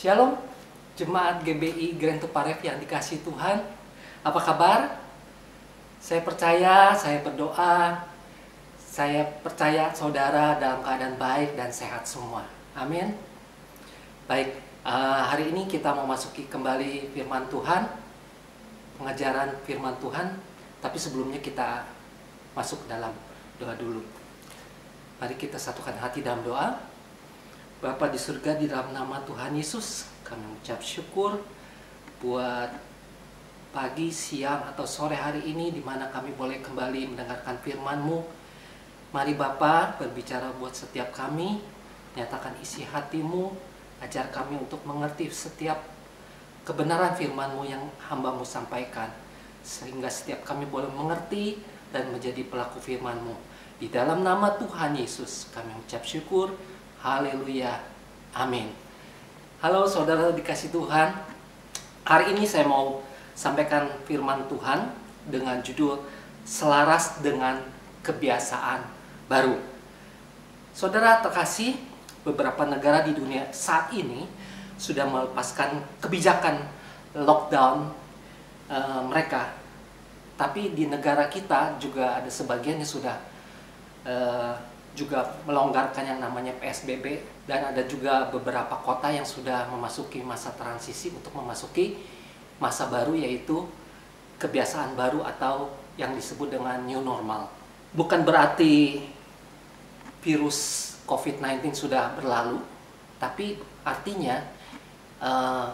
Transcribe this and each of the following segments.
Shalom, Jemaat GBI Grand Tuparev yang dikasihi Tuhan. Apa kabar? Saya percaya saudara dalam keadaan baik dan sehat semua. Amin. Baik, hari ini kita memasuki kembali firman Tuhan, pengajaran firman Tuhan. Tapi sebelumnya kita masuk dalam doa dulu. Mari kita satukan hati dalam doa. Bapa di surga, di dalam nama Tuhan Yesus, kami mengucap syukur buat pagi, siang, atau sore hari ini di mana kami boleh kembali mendengarkan firman-Mu. Mari Bapa berbicara buat setiap kami, nyatakan isi hati-Mu, ajar kami untuk mengerti setiap kebenaran firman-Mu yang hamba-Mu sampaikan, sehingga setiap kami boleh mengerti dan menjadi pelaku firman-Mu. Di dalam nama Tuhan Yesus kami mengucap syukur. Haleluya, amin. Halo saudara dikasih Tuhan. Hari ini saya mau sampaikan firman Tuhan dengan judul Selaras dengan Kebiasaan Baru. Saudara terkasih, beberapa negara di dunia saat ini sudah melepaskan kebijakan lockdown mereka. Tapi di negara kita juga ada sebagian yang sudah juga melonggarkan yang namanya PSBB, dan ada juga beberapa kota yang sudah memasuki masa transisi untuk memasuki masa baru, yaitu kebiasaan baru atau yang disebut dengan new normal. Bukan berarti virus COVID-19 sudah berlalu, tapi artinya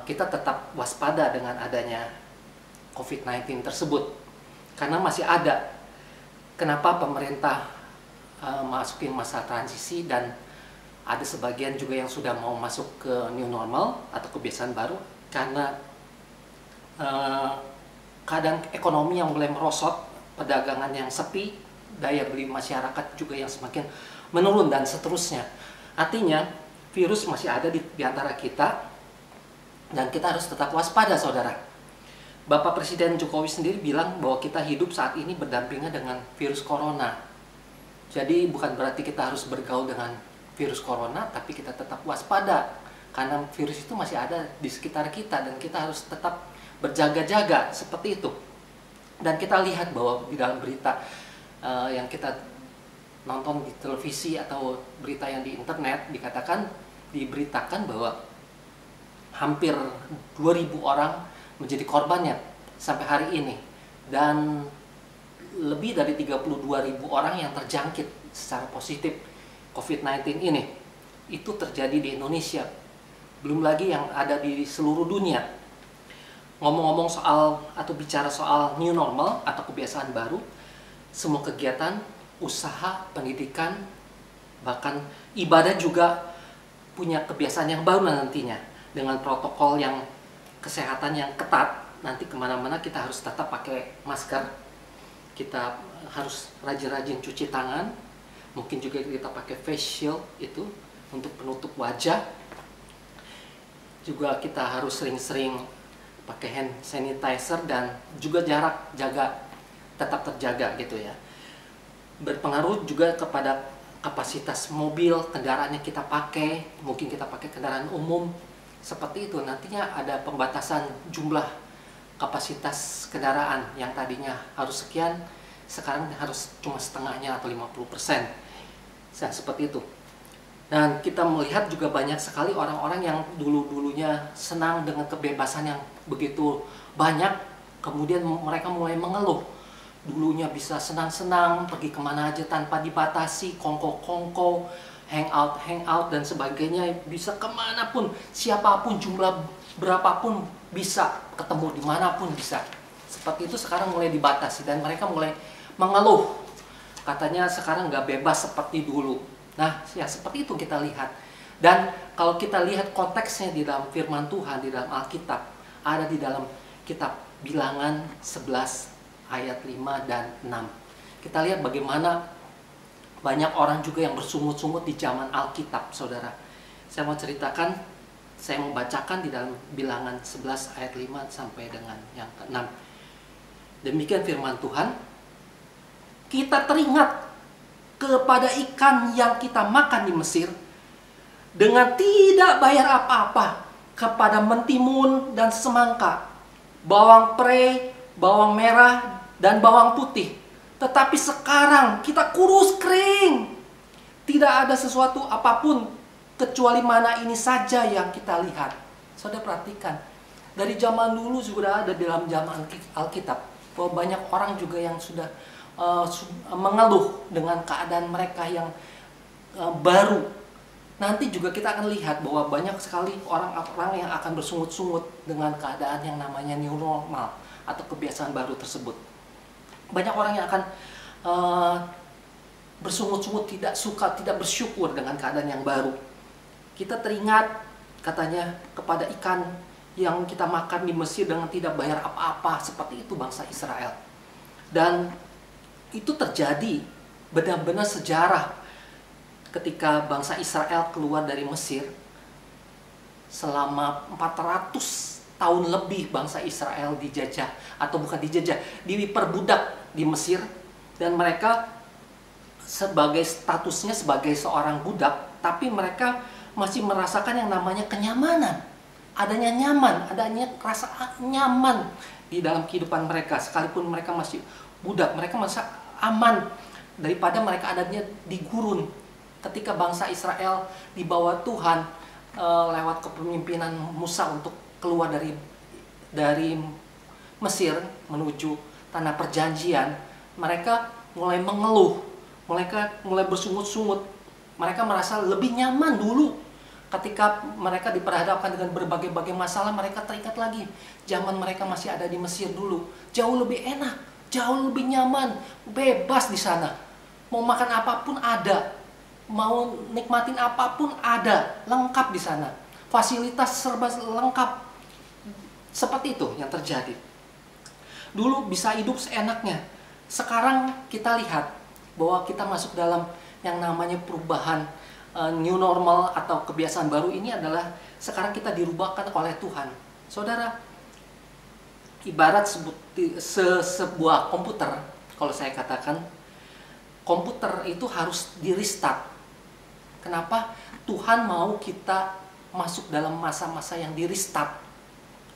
kita tetap waspada dengan adanya COVID-19 tersebut, karena masih ada. Kenapa pemerintah masukin masa transisi, dan ada sebagian juga yang sudah mau masuk ke new normal atau kebiasaan baru, karena keadaan ekonomi yang mulai merosot, perdagangan yang sepi, daya beli masyarakat juga yang semakin menurun, dan seterusnya. Artinya virus masih ada di antara kita, dan kita harus tetap waspada, saudara. Bapak Presiden Jokowi sendiri bilang bahwa kita hidup saat ini berdampingan dengan virus corona. Jadi bukan berarti kita harus bergaul dengan virus corona, tapi kita tetap waspada, karena virus itu masih ada di sekitar kita, dan kita harus tetap berjaga-jaga seperti itu. Dan kita lihat bahwa di dalam berita yang kita nonton di televisi atau berita yang di internet, diberitakan bahwa hampir 2.000 orang menjadi korbannya sampai hari ini, dan lebih dari 32.000 orang yang terjangkit secara positif COVID-19 ini. Itu terjadi di Indonesia, belum lagi yang ada di seluruh dunia. Ngomong-ngomong soal atau bicara soal new normal atau kebiasaan baru, semua kegiatan, usaha, pendidikan, bahkan ibadah juga punya kebiasaan yang baru nantinya. Dengan protokol yang kesehatan yang ketat, nanti kemana-mana kita harus tetap pakai masker, kita harus rajin-rajin cuci tangan, mungkin juga kita pakai face shield itu untuk penutup wajah. Juga kita harus sering-sering pakai hand sanitizer, dan juga jarak tetap terjaga gitu ya. Berpengaruh juga kepada kapasitas mobil, kendaraan yang kita pakai, mungkin kita pakai kendaraan umum seperti itu. Nantinya ada pembatasan jumlah kapasitas kendaraan, yang tadinya harus sekian, sekarang harus cuma setengahnya atau 50%. Nah, seperti itu. Dan kita melihat juga banyak sekali orang-orang yang dulu-dulunya senang dengan kebebasan yang begitu banyak, kemudian mereka mulai mengeluh. Dulunya bisa senang-senang, pergi kemana aja tanpa dibatasi, kongko-kongko, hangout, dan sebagainya, bisa kemanapun, siapapun, jumlah berapapun bisa ketemu dimanapun bisa. Seperti itu sekarang mulai dibatasi, dan mereka mulai mengeluh. Katanya sekarang nggak bebas seperti dulu. Nah, ya seperti itu kita lihat. Dan kalau kita lihat konteksnya di dalam firman Tuhan, di dalam Alkitab, ada di dalam kitab Bilangan 11 ayat 5 dan 6. Kita lihat bagaimana banyak orang juga yang bersungut-sungut di zaman Alkitab, saudara. Saya mau bacakan di dalam Bilangan 11 ayat 5 sampai dengan yang ke-6. Demikian firman Tuhan. Kita teringat kepada ikan yang kita makan di Mesir dengan tidak bayar apa-apa, kepada mentimun dan semangka, bawang prei, bawang merah, dan bawang putih. Tetapi sekarang kita kurus kering. Tidak ada sesuatu apapun kecuali mana ini saja yang kita lihat. Saudara perhatikan, dari zaman dulu sudah ada dalam zaman Alkitab bahwa banyak orang juga yang sudah mengeluh dengan keadaan mereka yang baru. Nanti juga kita akan lihat bahwa banyak sekali orang-orang yang akan bersungut-sungut dengan keadaan yang namanya new normal atau kebiasaan baru tersebut. Banyak orang yang akan bersungut-sungut, tidak suka, tidak bersyukur dengan keadaan yang baru. Kita teringat katanya kepada ikan yang kita makan di Mesir dengan tidak bayar apa-apa, seperti itu bangsa Israel. Dan itu terjadi benar-benar sejarah ketika bangsa Israel keluar dari Mesir. Selama 400 tahun lebih bangsa Israel dijajah, atau bukan dijajah, diperbudak di Mesir. Dan mereka sebagai statusnya sebagai seorang budak, tapi mereka masih merasakan yang namanya kenyamanan. Adanya nyaman, adanya rasa nyaman di dalam kehidupan mereka. Sekalipun mereka masih budak, mereka merasa aman daripada mereka adanya di gurun. Ketika bangsa Israel dibawa Tuhan lewat kepemimpinan Musa untuk keluar dari Mesir menuju tanah perjanjian, mereka mulai mengeluh, mereka mulai bersungut-sungut. Mereka merasa lebih nyaman dulu. Ketika mereka diperhadapkan dengan berbagai-bagai masalah, mereka teringat lagi zaman mereka masih ada di Mesir dulu. Jauh lebih enak, jauh lebih nyaman, bebas di sana. Mau makan apapun ada, mau nikmatin apapun ada, lengkap di sana. Fasilitas serba lengkap. Seperti itu yang terjadi. Dulu bisa hidup seenaknya. Sekarang kita lihat bahwa kita masuk dalam yang namanya perubahan, new normal atau kebiasaan baru ini adalah sekarang kita dirubahkan oleh Tuhan. Saudara, ibarat sebuah komputer, kalau saya katakan, komputer itu harus di restart. Kenapa? Tuhan mau kita masuk dalam masa-masa yang di restart.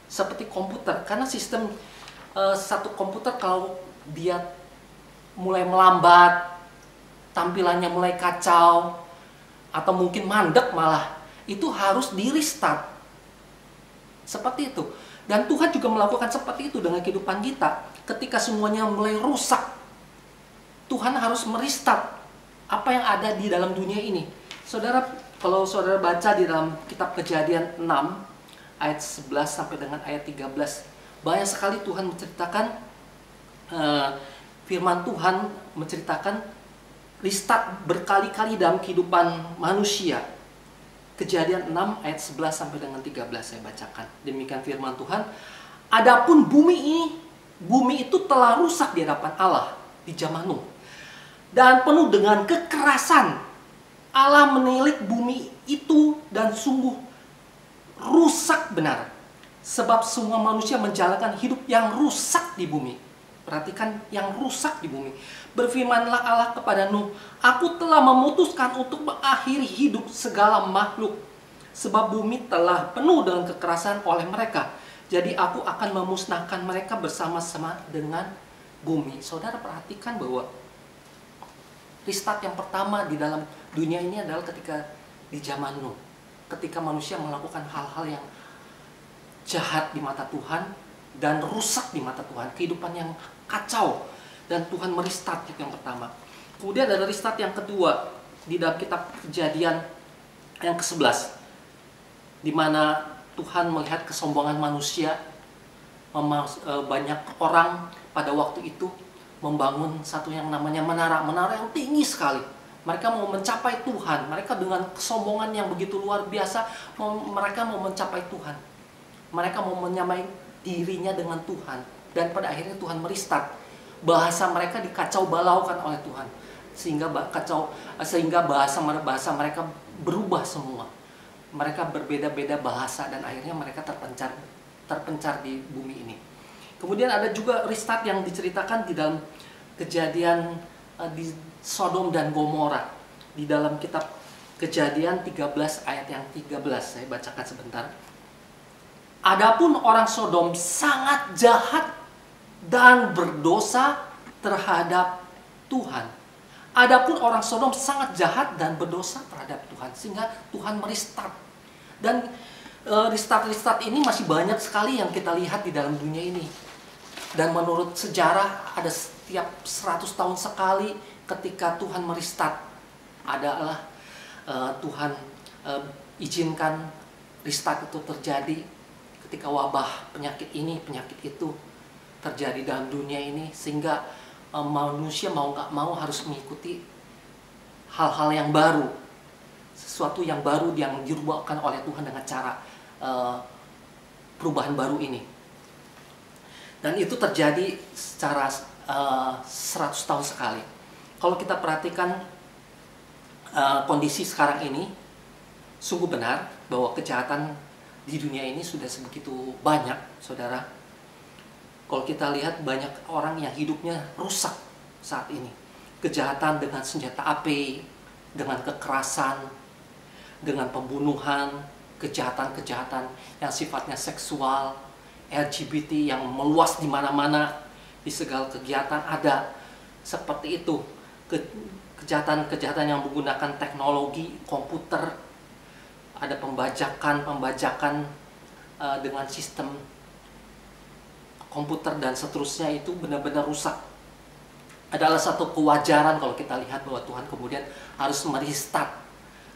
Seperti komputer, karena sistem satu komputer kalau dia mulai melambat, tampilannya mulai kacau, atau mungkin mandek malah, itu harus di restart. Seperti itu. Dan Tuhan juga melakukan seperti itu dengan kehidupan kita. Ketika semuanya mulai rusak, Tuhan harus merestart apa yang ada di dalam dunia ini. Saudara, kalau saudara baca di dalam kitab Kejadian 6 ayat 11 sampai dengan ayat 13, banyak sekali Tuhan menceritakan, firman Tuhan menceritakan restart berkali-kali dalam kehidupan manusia. Kejadian 6 ayat 11 sampai dengan 13 saya bacakan. Demikian firman Tuhan. Adapun bumi itu telah rusak di hadapan Allah di zaman Nuh. Dan penuh dengan kekerasan. Allah menilik bumi itu dan sungguh rusak benar. Sebab semua manusia menjalankan hidup yang rusak di bumi. Perhatikan, yang rusak di bumi. Berfirmanlah Allah kepada Nuh, aku telah memutuskan untuk mengakhiri hidup segala makhluk. Sebab bumi telah penuh dengan kekerasan oleh mereka. Jadi aku akan memusnahkan mereka bersama-sama dengan bumi. Saudara perhatikan bahwa restart yang pertama di dalam dunia ini adalah ketika di zaman Nuh. Ketika manusia melakukan hal-hal yang jahat di mata Tuhan dan rusak di mata Tuhan. Kehidupan yang kacau. Dan Tuhan merestart itu yang pertama. Kemudian ada restart yang kedua di dalam kitab Kejadian yang ke-11, di mana Tuhan melihat kesombongan manusia. Banyak orang pada waktu itu membangun satu yang namanya menara yang tinggi sekali. Mereka mau mencapai Tuhan. Mereka dengan kesombongan yang begitu luar biasa, mereka mau mencapai Tuhan. Mereka mau menyamai dirinya dengan Tuhan. Dan pada akhirnya Tuhan merestart. Bahasa mereka dikacau balaukan oleh Tuhan, sehingga bahasa mereka berubah semua. Mereka berbeda-beda bahasa dan akhirnya mereka terpencar di bumi ini. Kemudian ada juga restart yang diceritakan di dalam Kejadian di Sodom dan Gomora, di dalam kitab Kejadian 13 ayat yang 13. Saya bacakan sebentar. Adapun orang Sodom sangat jahat dan berdosa terhadap Tuhan. Adapun orang Sodom sangat jahat dan berdosa terhadap Tuhan, sehingga Tuhan merestart. Dan restart ini masih banyak sekali yang kita lihat di dalam dunia ini. Dan menurut sejarah ada setiap 100 tahun sekali ketika Tuhan merestart adalah Tuhan izinkan restart itu terjadi ketika wabah penyakit ini, penyakit itu terjadi dalam dunia ini, sehingga manusia mau nggak mau harus mengikuti hal-hal yang baru, sesuatu yang baru yang dirubahkan oleh Tuhan dengan cara perubahan baru ini. Dan itu terjadi secara 100 tahun sekali. Kalau kita perhatikan kondisi sekarang ini, sungguh benar bahwa kejahatan di dunia ini sudah sebegitu banyak, saudara. Kalau kita lihat banyak orang yang hidupnya rusak saat ini. Kejahatan dengan senjata api, dengan kekerasan, dengan pembunuhan, kejahatan-kejahatan yang sifatnya seksual, LGBT yang meluas di mana-mana, di segala kegiatan ada seperti itu. Kejahatan-kejahatan yang menggunakan teknologi komputer, ada pembajakan dengan sistem komputer dan seterusnya, itu benar-benar rusak. Adalah satu kewajaran kalau kita lihat bahwa Tuhan kemudian harus merestart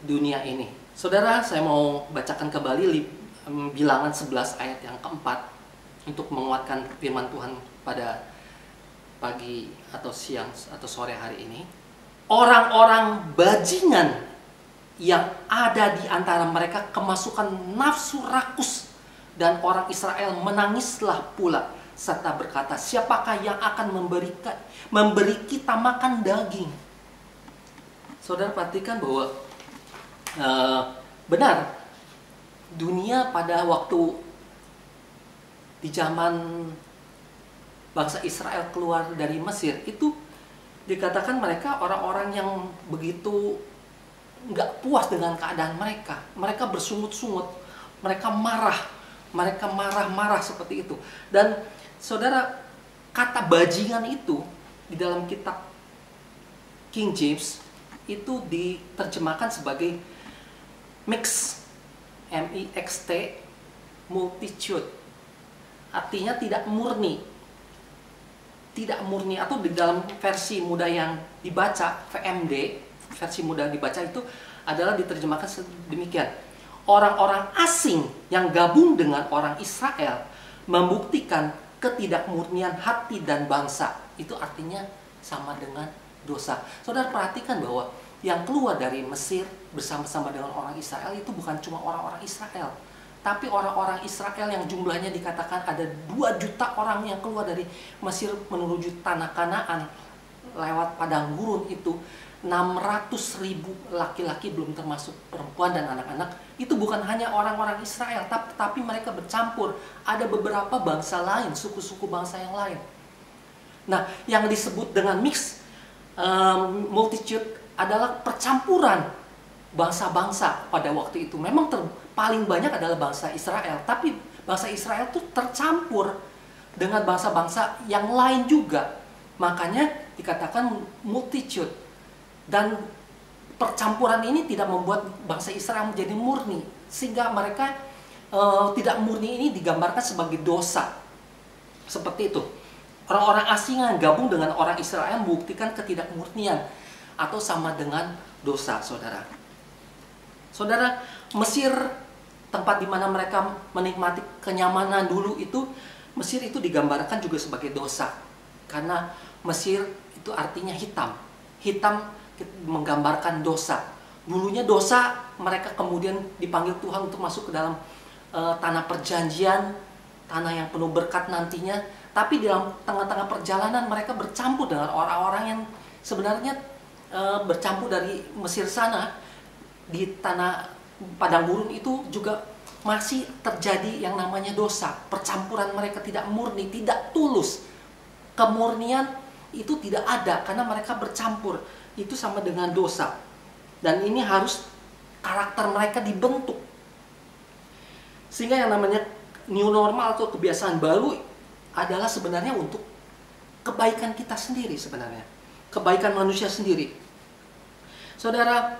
dunia ini. Saudara, saya mau bacakan kembali Bilangan 11 ayat yang keempat untuk menguatkan firman Tuhan pada pagi atau siang atau sore hari ini. Orang-orang bajingan yang ada di antara mereka kemasukan nafsu rakus, dan orang Israel menangislah pula serta berkata, siapakah yang akan memberi kita makan daging? Saudara perhatikan bahwa benar, dunia pada waktu di zaman bangsa Israel keluar dari Mesir itu dikatakan mereka orang-orang yang begitu nggak puas dengan keadaan mereka. Mereka bersungut-sungut, mereka marah seperti itu. Dan saudara, kata bajingan itu di dalam kitab King James itu diterjemahkan sebagai mix, M-I-X-T, multitude. Artinya tidak murni. Tidak murni, atau di dalam versi mudah yang dibaca, VMD, versi mudah dibaca itu adalah diterjemahkan demikian. Orang-orang asing yang gabung dengan orang Israel membuktikan ketidakmurnian hati dan bangsa. Itu artinya sama dengan dosa. Saudara perhatikan bahwa yang keluar dari Mesir bersama-sama dengan orang Israel itu bukan cuma orang-orang Israel, tapi orang-orang Israel yang jumlahnya dikatakan ada 2 juta orang yang keluar dari Mesir menuju tanah Kanaan lewat padang gurun itu. 600.000 laki-laki, belum termasuk perempuan dan anak-anak. Itu bukan hanya orang-orang Israel, tapi mereka bercampur. Ada beberapa bangsa lain, suku-suku bangsa yang lain. Nah, yang disebut dengan mix multitude adalah percampuran bangsa-bangsa pada waktu itu. Memang paling banyak adalah bangsa Israel, tapi bangsa Israel itu tercampur dengan bangsa-bangsa yang lain juga. Makanya dikatakan multitude. Dan percampuran ini tidak membuat bangsa Israel menjadi murni, sehingga mereka tidak murni ini digambarkan sebagai dosa. Seperti itu. Orang-orang asing yang gabung dengan orang Israel membuktikan ketidakmurnian atau sama dengan dosa, saudara. Saudara, Mesir, tempat di mana mereka menikmati kenyamanan dulu itu, Mesir itu digambarkan juga sebagai dosa. Karena Mesir itu artinya hitam. Hitam menggambarkan dosa. Dulunya dosa, mereka kemudian dipanggil Tuhan untuk masuk ke dalam tanah perjanjian, tanah yang penuh berkat nantinya. Tapi dalam tengah-tengah perjalanan mereka bercampur dengan orang-orang yang sebenarnya bercampur dari Mesir sana. Di tanah padang gurun itu juga masih terjadi yang namanya dosa. Percampuran mereka tidak murni, tidak tulus. Kemurnian itu tidak ada karena mereka bercampur. Itu sama dengan dosa. Dan ini harus karakter mereka dibentuk. Sehingga yang namanya new normal atau kebiasaan baru adalah sebenarnya untuk kebaikan kita sendiri sebenarnya. Kebaikan manusia sendiri. Saudara,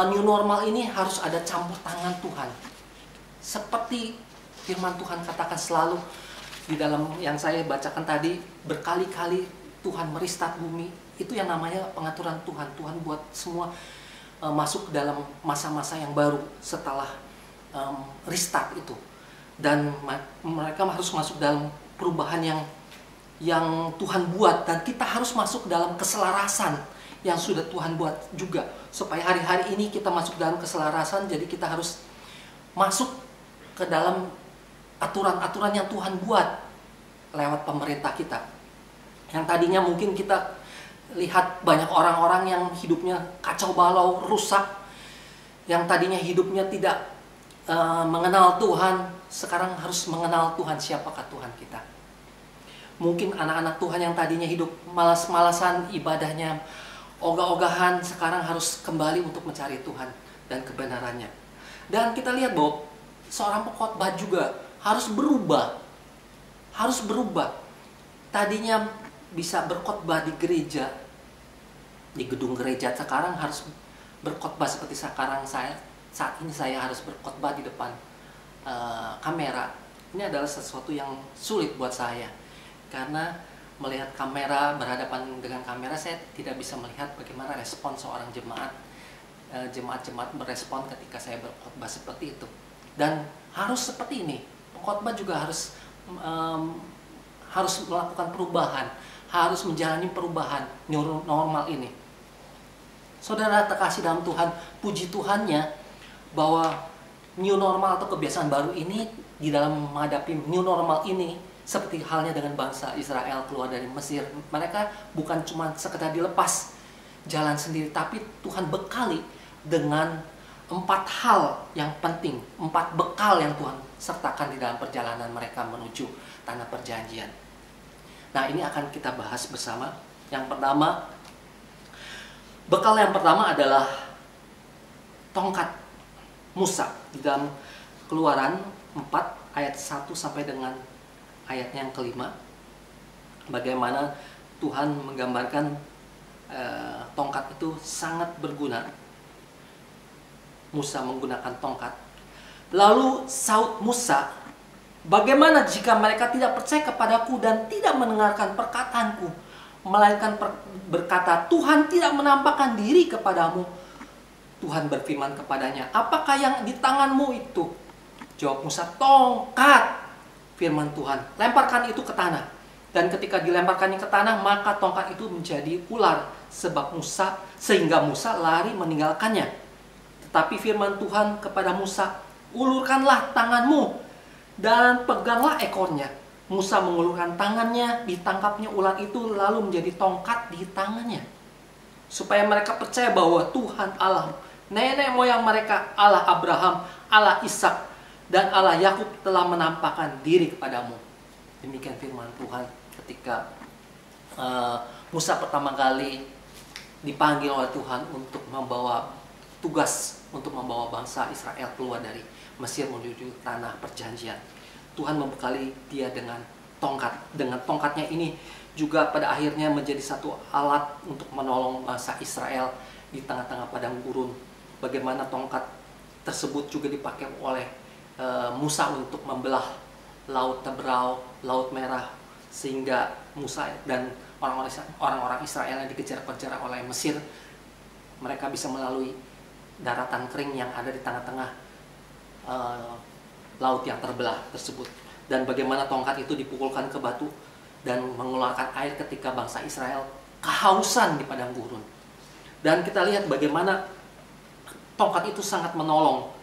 new normal ini harus ada campur tangan Tuhan. Seperti firman Tuhan katakan selalu di dalam yang saya bacakan tadi, berkali-kali Tuhan meristat bumi. Itu yang namanya pengaturan Tuhan. Tuhan buat semua masuk ke dalam masa-masa yang baru setelah restart itu. Dan mereka harus masuk dalam perubahan yang Tuhan buat, dan kita harus masuk dalam keselarasan yang sudah Tuhan buat juga, supaya hari-hari ini kita masuk dalam keselarasan. Jadi kita harus masuk ke dalam aturan-aturan yang Tuhan buat lewat pemerintah kita. Yang tadinya mungkin kita lihat banyak orang-orang yang hidupnya kacau balau, rusak, yang tadinya hidupnya tidak mengenal Tuhan, sekarang harus mengenal Tuhan, siapakah Tuhan kita. Mungkin anak-anak Tuhan yang tadinya hidup malas-malasan, ibadahnya ogah-ogahan, sekarang harus kembali untuk mencari Tuhan dan kebenarannya. Dan kita lihat bahwa seorang pengkhotbah juga harus berubah. Harus berubah. Tadinya bisa berkhotbah di gereja, di gedung gereja, sekarang harus berkhotbah seperti sekarang saat ini saya harus berkhotbah di depan kamera. Ini adalah sesuatu yang sulit buat saya. Karena melihat kamera, berhadapan dengan kamera, saya tidak bisa melihat bagaimana respon seorang jemaat. Jemaat-jemaat berespon ketika saya berkhotbah seperti itu. Dan harus seperti ini. Pengkhotbah juga harus melakukan perubahan, harus menjalani perubahan new normal ini. Saudara terkasih dalam Tuhan, puji Tuhannya bahwa new normal atau kebiasaan baru ini, di dalam menghadapi new normal ini, seperti halnya dengan bangsa Israel keluar dari Mesir, mereka bukan cuma sekedar dilepas jalan sendiri, tapi Tuhan bekali dengan 4 hal yang penting, 4 bekal yang Tuhan sertakan di dalam perjalanan mereka menuju tanah perjanjian. Nah, ini akan kita bahas bersama. Yang pertama, bekal yang pertama adalah tongkat Musa. Di dalam Keluaran 4 ayat 1 sampai dengan ayatnya yang kelima, bagaimana Tuhan menggambarkan tongkat itu sangat berguna. Musa menggunakan tongkat. Lalu saut Musa, bagaimana jika mereka tidak percaya kepadaku dan tidak mendengarkan perkataanku, melainkan berkata, Tuhan tidak menampakkan diri kepadamu. Tuhan berfirman kepadanya, apakah yang di tanganmu itu? Jawab Musa, tongkat. Firman Tuhan, lemparkan itu ke tanah. Dan ketika dilemparkannya ke tanah, maka tongkat itu menjadi ular, sehingga Musa lari meninggalkannya. Tetapi firman Tuhan kepada Musa, ulurkanlah tanganmu dan peganglah ekornya. Musa mengulurkan tangannya, ditangkapnya ular itu, lalu menjadi tongkat di tangannya. Supaya mereka percaya bahwa Tuhan Allah, nenek moyang mereka, Allah Abraham, Allah Ishak, dan Allah Yakub telah menampakkan diri kepadamu. Demikian firman Tuhan ketika Musa pertama kali dipanggil oleh Tuhan untuk membawa tugas untuk membawa bangsa Israel keluar dari Mesir menuju tanah perjanjian. Tuhan membekali dia dengan tongkat. Dengan tongkatnya ini juga pada akhirnya menjadi satu alat untuk menolong bangsa Israel di tengah-tengah padang gurun. Bagaimana tongkat tersebut juga dipakai oleh Musa untuk membelah Laut Teberau, Laut Merah, sehingga Musa dan orang-orang Israel yang dikejar-kejar oleh Mesir, mereka bisa melalui daratan kering yang ada di tengah-tengah laut yang terbelah tersebut. Dan bagaimana tongkat itu dipukulkan ke batu dan mengeluarkan air ketika bangsa Israel kehausan di padang gurun. Dan kita lihat bagaimana tongkat itu sangat menolong.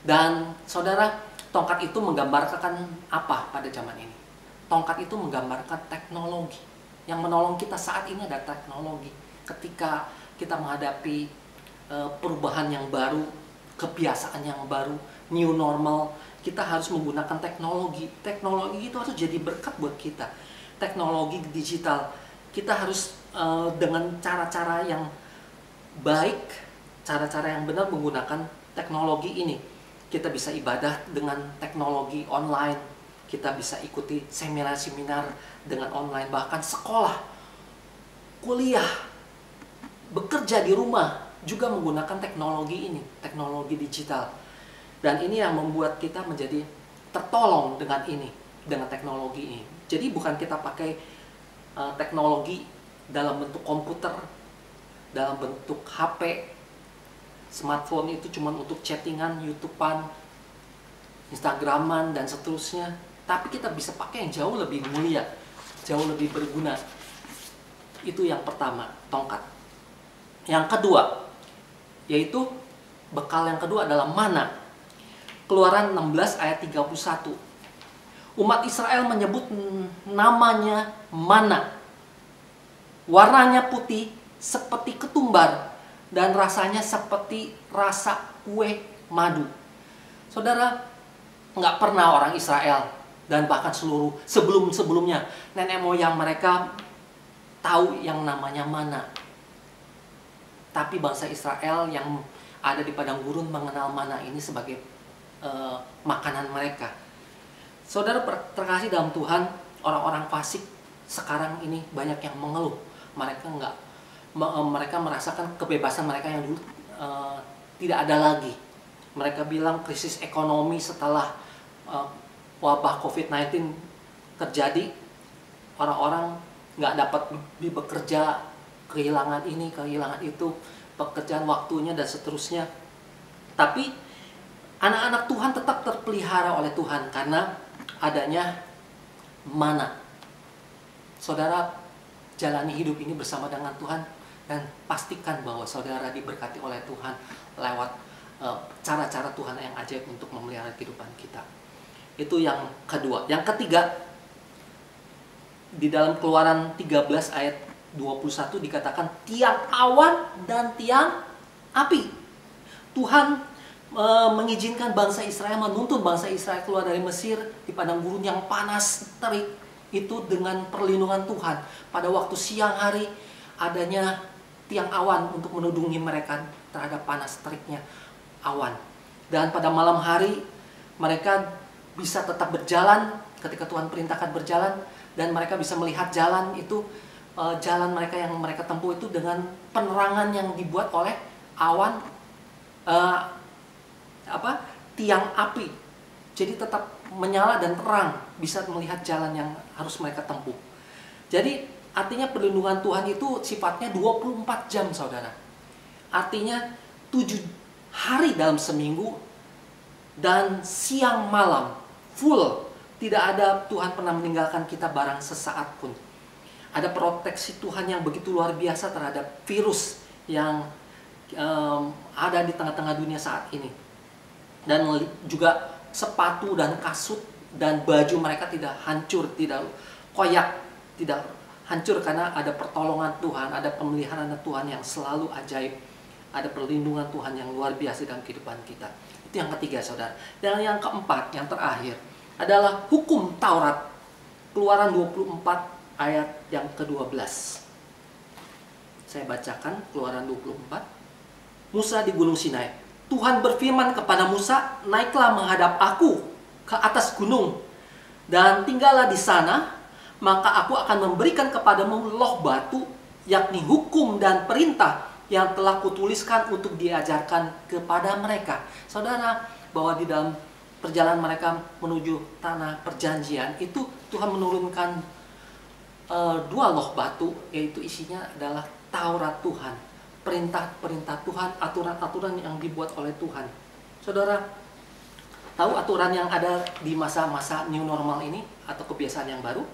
Dan saudara, tongkat itu menggambarkan apa pada zaman ini? Tongkat itu menggambarkan teknologi. Yang menolong kita saat ini adalah teknologi. Ketika kita menghadapi perubahan yang baru, kebiasaan yang baru, new normal, kita harus menggunakan teknologi. Teknologi itu harus jadi berkat buat kita. Teknologi digital, kita harus dengan cara-cara yang baik, cara-cara yang benar menggunakan teknologi ini. Kita bisa ibadah dengan teknologi online, kita bisa ikuti seminar-seminar dengan online, bahkan sekolah, kuliah, bekerja di rumah juga menggunakan teknologi ini, teknologi digital. Dan ini yang membuat kita menjadi tertolong dengan ini, dengan teknologi ini. Jadi bukan kita pakai teknologi dalam bentuk komputer, dalam bentuk HP, smartphone itu cuma untuk chattingan, YouTubean, Instagraman, dan seterusnya. Tapi kita bisa pakai yang jauh lebih mulia, jauh lebih berguna. Itu yang pertama, tongkat. Yang kedua, yaitu bekal yang kedua adalah mana. Keluaran 16 ayat 31. Umat Israel menyebut namanya mana. Warnanya putih seperti ketumbar dan rasanya seperti rasa kue madu. Saudara, nggak pernah orang Israel dan bahkan seluruh sebelum-sebelumnya nenek moyang mereka tahu yang namanya mana. Tapi bangsa Israel yang ada di padang gurun mengenal mana ini sebagai makanan mereka. Saudara terkasih dalam Tuhan, orang-orang fasik sekarang ini banyak yang mengeluh. Mereka merasakan kebebasan mereka yang dulu tidak ada lagi. Mereka bilang krisis ekonomi setelah wabah COVID-19 terjadi, orang-orang nggak dapat bekerja, kehilangan ini, kehilangan itu, pekerjaan waktunya dan seterusnya. Tapi anak-anak Tuhan tetap terpelihara oleh Tuhan karena adanya mana. Saudara, jalani hidup ini bersama dengan Tuhan dan pastikan bahwa saudara diberkati oleh Tuhan lewat cara-cara Tuhan yang ajaib untuk memelihara kehidupan kita. Itu yang kedua. Yang ketiga, di dalam Keluaran 13 ayat 21 dikatakan tiang awan dan tiang api. Tuhan mengizinkan bangsa Israel, menuntun bangsa Israel keluar dari Mesir di padang gurun yang panas terik itu dengan perlindungan Tuhan. Pada waktu siang hari adanya tiang awan untuk menudungi mereka terhadap panas teriknya awan. Dan pada malam hari mereka bisa tetap berjalan ketika Tuhan perintahkan berjalan, dan mereka bisa melihat jalan itu, jalan mereka yang mereka tempuh itu dengan penerangan yang dibuat oleh awan, tiang api. Jadi tetap menyala dan terang, bisa melihat jalan yang harus mereka tempuh. Jadi artinya perlindungan Tuhan itu sifatnya 24 jam, saudara. Artinya 7 hari dalam seminggu dan siang malam full. Tidak ada Tuhan pernah meninggalkan kita barang sesaat pun. Ada proteksi Tuhan yang begitu luar biasa terhadap virus yang ada di tengah-tengah dunia saat ini. Dan juga sepatu dan kasut dan baju mereka tidak hancur, tidak koyak, tidak hancur karena ada pertolongan Tuhan, ada pemeliharaan Tuhan yang selalu ajaib, ada perlindungan Tuhan yang luar biasa dalam kehidupan kita. Itu yang ketiga, saudara. Dan yang keempat, yang terakhir adalah hukum Taurat. Keluaran 24 ayat yang ke-12. Saya bacakan Keluaran 24. Musa di Gunung Sinai. Tuhan berfirman kepada Musa, naiklah menghadap aku ke atas gunung dan tinggallah di sana, maka aku akan memberikan kepadamu loh batu, yakni hukum dan perintah yang telah kutuliskan untuk diajarkan kepada mereka. Saudara, bahwa di dalam perjalanan mereka menuju tanah perjanjian itu Tuhan menurunkan 2 loh batu, yaitu isinya adalah Taurat Tuhan, perintah-perintah Tuhan, aturan-aturan yang dibuat oleh Tuhan. Saudara, tahu aturan yang ada di masa-masa new normal ini atau kebiasaan yang baru?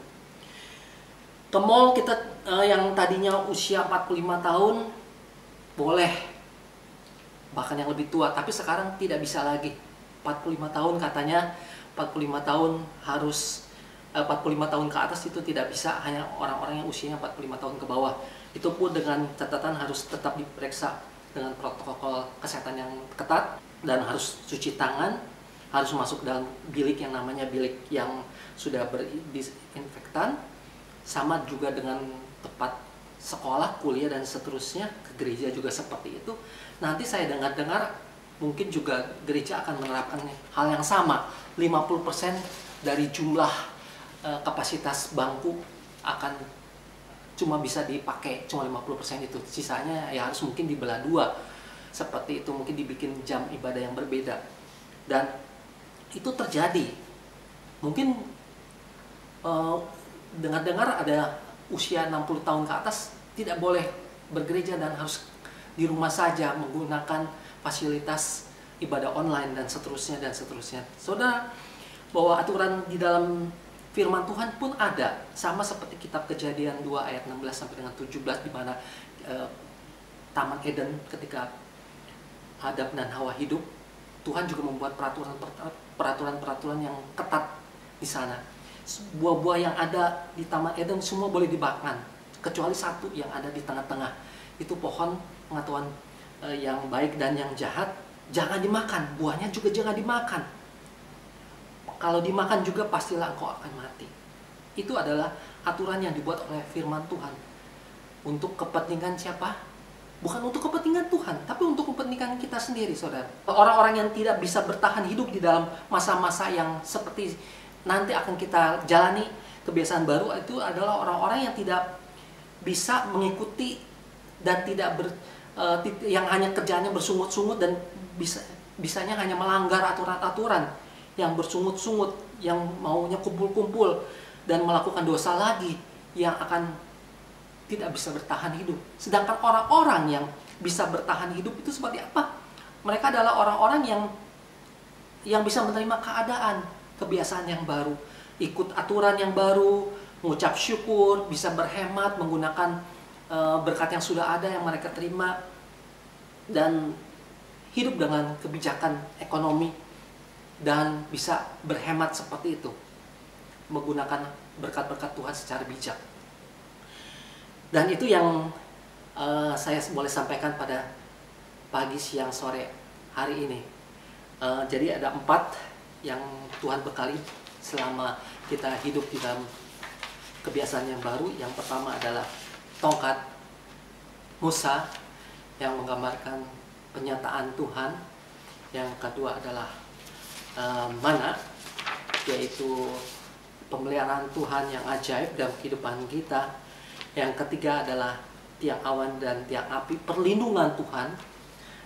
Ke mall kita yang tadinya usia 45 tahun boleh, bahkan yang lebih tua, tapi sekarang tidak bisa lagi. 45 tahun katanya, 45 tahun harus 45 tahun ke atas itu tidak bisa, hanya orang-orang yang usianya 45 tahun ke bawah. Itu pun dengan catatan harus tetap diperiksa dengan protokol kesehatan yang ketat dan harus cuci tangan, harus masuk dalam bilik yang namanya bilik yang sudah berdisinfektan, sama juga dengan tempat sekolah, kuliah dan seterusnya, ke gereja juga seperti itu. Nanti saya dengar-dengar mungkin juga gereja akan menerapkan hal yang sama. 50% dari jumlah kapasitas bangku akan cuma bisa dipakai, cuma 50% itu. Sisanya ya harus mungkin dibelah dua. Seperti itu, mungkin dibikin jam ibadah yang berbeda. Dan itu terjadi. Mungkin dengar-dengar ada usia 60 tahun ke atas tidak boleh bergereja dan harus di rumah saja menggunakan fasilitas ibadah online dan seterusnya dan seterusnya. Saudara, bahwa aturan di dalam firman Tuhan pun ada, sama seperti kitab Kejadian 2 ayat 16 sampai dengan 17, di mana Taman Eden ketika Adam dan Hawa hidup, Tuhan juga membuat peraturan-peraturan yang ketat di sana. Buah-buah yang ada di Taman Eden semua boleh dimakan, kecuali satu yang ada di tengah-tengah. Itu pohon pengetahuan yang baik dan yang jahat, jangan dimakan. Buahnya juga jangan dimakan. Kalau dimakan juga pastilah engkau akan mati. Itu adalah aturan yang dibuat oleh firman Tuhan. Untuk kepentingan siapa? Bukan untuk kepentingan Tuhan, tapi untuk kepentingan kita sendiri, saudara. Orang-orang yang tidak bisa bertahan hidup di dalam masa-masa yang seperti nanti akan kita jalani, kebiasaan baru, itu adalah orang-orang yang tidak bisa mengikuti dan yang hanya kerjanya bersungut-sungut dan bisanya hanya melanggar aturan-aturan yang bersungut-sungut, yang maunya kumpul-kumpul dan melakukan dosa lagi, yang akan tidak bisa bertahan hidup. Sedangkan orang-orang yang bisa bertahan hidup itu seperti apa? Mereka adalah orang-orang yang bisa menerima keadaan, kebiasaan yang baru, ikut aturan yang baru, mengucap syukur, bisa berhemat, menggunakan berkat yang sudah ada yang mereka terima, dan hidup dengan kebijakan ekonomi dan bisa berhemat seperti itu, menggunakan berkat-berkat Tuhan secara bijak. Dan itu yang saya boleh sampaikan pada pagi, siang, sore hari ini. Jadi ada 4 yang Tuhan bekali selama kita hidup di dalam kebiasaan yang baru. Yang pertama adalah tongkat Musa yang menggambarkan penyataan Tuhan. Yang kedua adalah mana, yaitu pemeliharaan Tuhan yang ajaib dalam kehidupan kita. Yang ketiga adalah tiang awan dan tiang api, perlindungan Tuhan.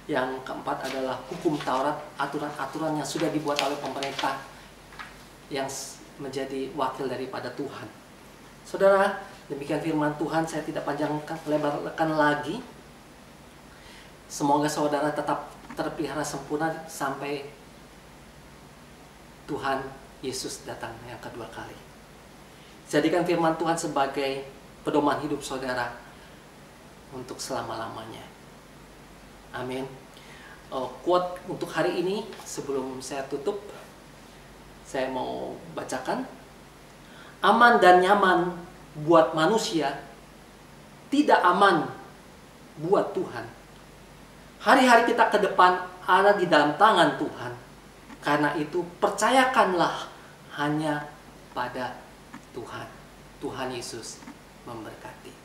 Yang keempat adalah hukum Taurat, aturan-aturan yang sudah dibuat oleh pemerintah yang menjadi wakil daripada Tuhan. Saudara, demikian firman Tuhan, saya tidak panjangkan lebarkan lagi. Semoga saudara tetap terpelihara sempurna sampai Tuhan Yesus datang yang kedua kali. Jadikan firman Tuhan sebagai pedoman hidup saudara untuk selama-lamanya. Amin. Quote untuk hari ini sebelum saya tutup, saya mau bacakan. Aman dan nyaman buat manusia, tidak aman buat Tuhan. Hari-hari kita ke depan ada di dalam tangan Tuhan. Karena itu percayakanlah hanya pada Tuhan. Tuhan Yesus memberkati.